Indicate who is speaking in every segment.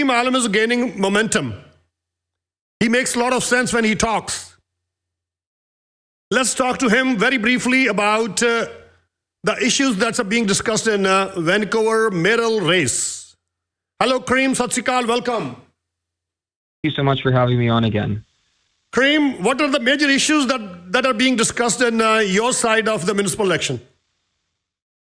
Speaker 1: Allam is gaining momentum. He makes a lot of sense when he talks. Let's talk to him very briefly about the issues that are being discussed in Vancouver mayoral race. Hello, Kareem. Sat Sri Akal. Welcome.
Speaker 2: Thank you so much for having me on again.
Speaker 1: Kareem, what are the major issues that are being discussed in your side of the municipal election?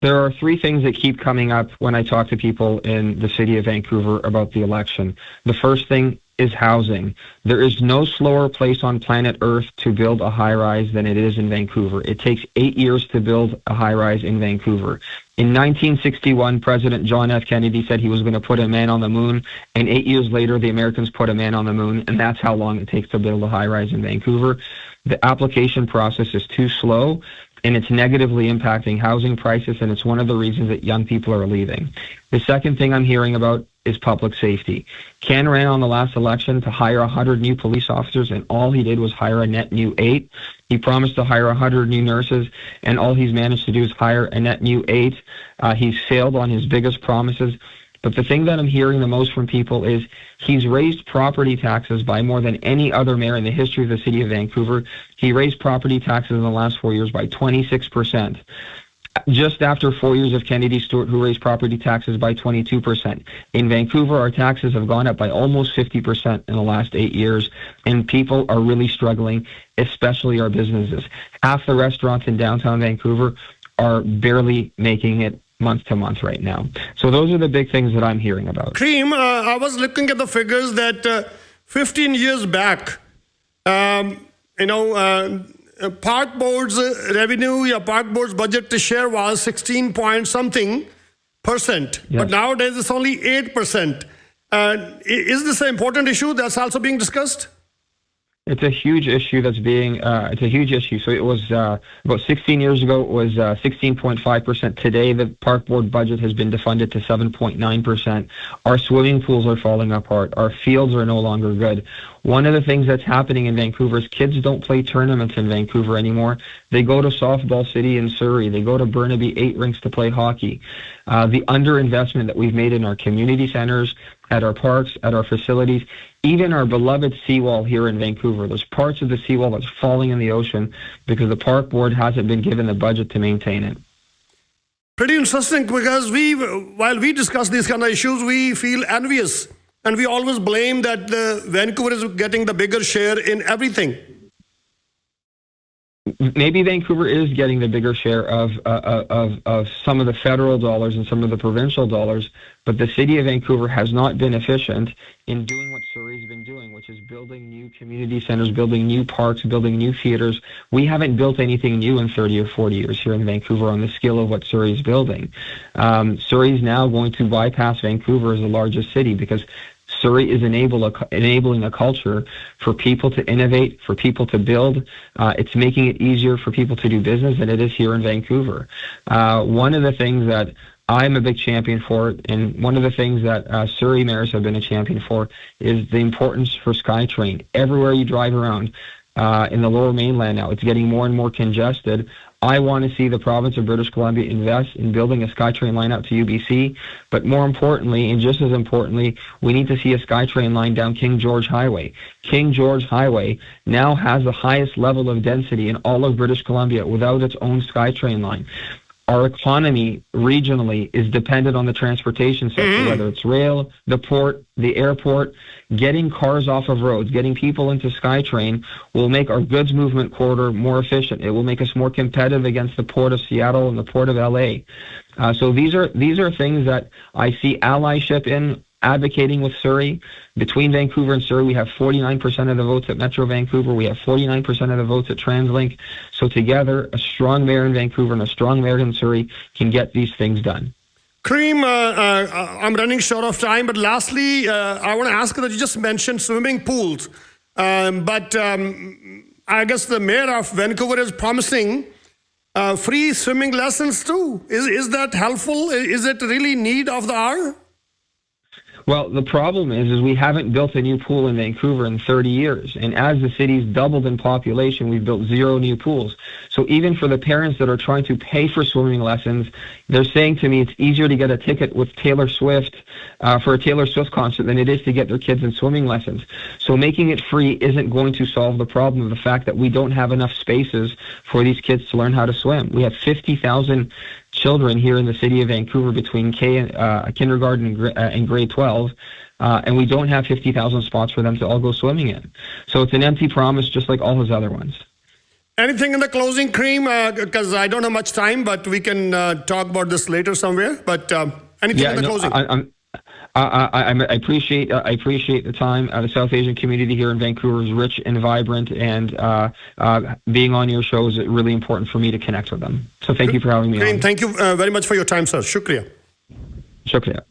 Speaker 2: There are three things that keep coming up when I talk to people in the city of Vancouver about the election. The first thing is housing. There is no slower place on planet Earth to build a high-rise than it is in Vancouver. It takes 8 years to build a high-rise in Vancouver. In 1961, President John F. Kennedy said he was going to put a man on the moon, and 8 years later, the Americans put a man on the moon, and that's how long it takes to build a high-rise in Vancouver. The application process is too slow, and it's negatively impacting housing prices, and it's one of the reasons that young people are leaving. The second thing I'm hearing about is public safety. Ken ran on the last election to hire 100 new police officers, and all he did was hire a net new 8. He promised to hire 100 new nurses, and all he's managed to do is hire a net new 8. He's failed on his biggest promises. But the thing that I'm hearing the most from people is he's raised property taxes by more than any other mayor in the history of the city of Vancouver. He raised property taxes in the last 4 years by 26%. Just after 4 years of Kennedy Stewart, who raised property taxes by 22%. In Vancouver, our taxes have gone up by almost 50% in the last 8 years, and people are really struggling, especially our businesses. Half the restaurants in downtown Vancouver are barely making it month to month right now. So those are the big things that I'm hearing about.
Speaker 1: Kareem, I was looking at the figures that 15 years back, Park Board's revenue, Park Board's budget to share was 16 point something %. Yes. But nowadays it's only 8%. Is this an important issue that's also being discussed?
Speaker 2: It's a huge issue that's being, it's a huge issue. So it was about 16 years ago, it was 16.5%. Today, the park board budget has been defunded to 7.9%. Our swimming pools are falling apart. Our fields are no longer good. One of the things that's happening in Vancouver is kids don't play tournaments in Vancouver anymore. They go to Softball City in Surrey. They go to Burnaby 8 rinks to play hockey. The underinvestment that we've made in our community centers, at our parks, at our facilities, even our beloved seawall here in Vancouver. There's parts of the seawall that's falling in the ocean because the park board hasn't been given the budget to maintain it.
Speaker 1: Pretty interesting, because while we discuss these kind of issues, we feel envious. And we always blame that Vancouver is getting the bigger share in everything.
Speaker 2: Maybe Vancouver is getting the bigger share of some of the federal dollars and some of the provincial dollars, but the city of Vancouver has not been efficient in doing what Surrey's been doing, which is building new community centers, building new parks, building new theaters. We haven't built anything new in 30 or 40 years here in Vancouver on the scale of what Surrey's building. Surrey's now going to bypass Vancouver as the largest city because Surrey is enabling a culture for people to innovate, for people to build. It's making it easier for people to do business than it is here in Vancouver. One of the things that I'm a big champion for, and one of the things that Surrey mayors have been a champion for, is the importance for SkyTrain. Everywhere you drive around in the Lower Mainland now, it's getting more and more congested. I want to see the province of British Columbia invest in building a SkyTrain line out to UBC, but more importantly, and just as importantly, we need to see a SkyTrain line down King George Highway. King George Highway now has the highest level of density in all of British Columbia without its own SkyTrain line. Our economy regionally is dependent on the transportation sector, whether it's rail, the port, the airport. Getting cars off of roads, getting people into SkyTrain will make our goods movement corridor more efficient. It will make us more competitive against the Port of Seattle and the Port of LA. So these are things that I see allyship in, advocating with Surrey. Between Vancouver and Surrey, we have 49% of the votes at Metro Vancouver. We have 49% of the votes at TransLink. So together, a strong mayor in Vancouver and a strong mayor in Surrey can get these things done.
Speaker 1: Kareem, I'm running short of time, but lastly, I want to ask that you just mentioned swimming pools. But I guess the mayor of Vancouver is promising free swimming lessons too. Is that helpful? Is it really need of the hour?
Speaker 2: Well, the problem is we haven't built a new pool in Vancouver in 30 years. And as the city's doubled in population, we've built 0 new pools. So even for the parents that are trying to pay for swimming lessons, they're saying to me it's easier to get a ticket with Taylor Swift for a Taylor Swift concert than it is to get their kids in swimming lessons. So making it free isn't going to solve the problem of the fact that we don't have enough spaces for these kids to learn how to swim. We have 50,000 children here in the city of Vancouver between kindergarten and grade 12, and we don't have 50,000 spots for them to all go swimming in. So it's an empty promise, just like all his other ones.
Speaker 1: Anything in the closing, Kareem? Because I don't have much time, but we can talk about this later somewhere. But anything in the closing?
Speaker 2: I appreciate the time. The South Asian community here in Vancouver is rich and vibrant, and being on your show is really important for me to connect with them. So thank you for having me on.
Speaker 1: Thank you very much for your time, sir. Shukriya.
Speaker 2: Shukriya.